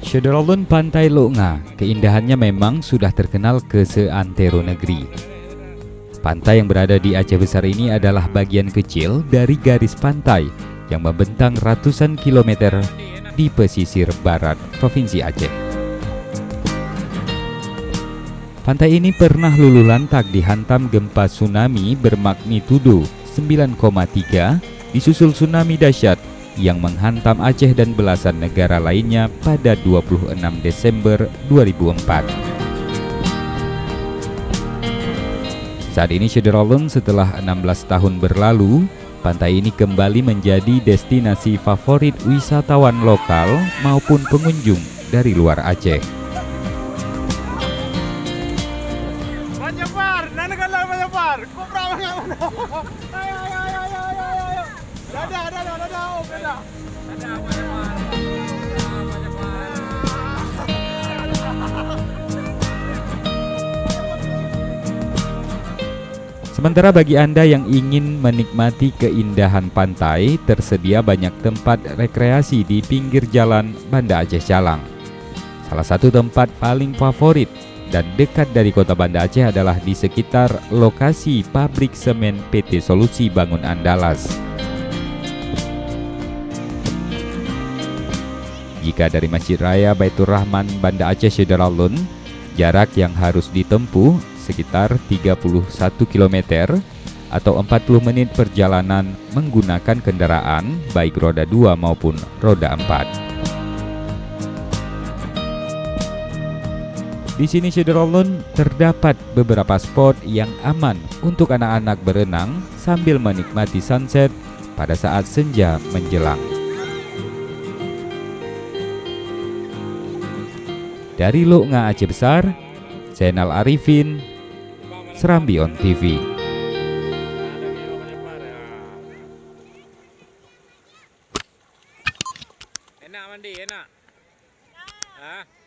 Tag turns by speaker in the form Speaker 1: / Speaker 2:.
Speaker 1: Syederolun Pantai Loknga, keindahannya memang sudah terkenal ke seantero negeri. Pantai yang berada di Aceh Besar ini adalah bagian kecil dari garis pantai yang membentang ratusan kilometer di pesisir barat Provinsi Aceh. Pantai ini pernah luluh lantak dihantam gempa tsunami bermagnitudo 9,3 disusul tsunami dahsyat yang menghantam Aceh dan belasan negara lainnya pada 26 Desember 2004. Saat ini Syederolun setelah 16 tahun berlalu, pantai ini kembali menjadi destinasi favorit wisatawan lokal maupun pengunjung dari luar Aceh. Sementara bagi Anda yang ingin menikmati keindahan pantai, tersedia banyak tempat rekreasi di pinggir jalan Banda Aceh Calang. Salah satu tempat paling favorit dan dekat dari kota Banda Aceh adalah di sekitar lokasi pabrik semen PT Solusi Bangun Andalas. Jika dari Masjid Raya Baitur Rahman Banda Aceh Syederolun, jarak yang harus ditempuh sekitar 31 km atau 40 menit perjalanan menggunakan kendaraan baik roda 2 maupun roda 4. Di sini Syederolun terdapat beberapa spot yang aman untuk anak-anak berenang sambil menikmati sunset pada saat senja menjelang. Dari Loknga Aceh Besar, Zainal Arifin, Serambi On TV.
Speaker 2: Enak mandi, enak. Hah?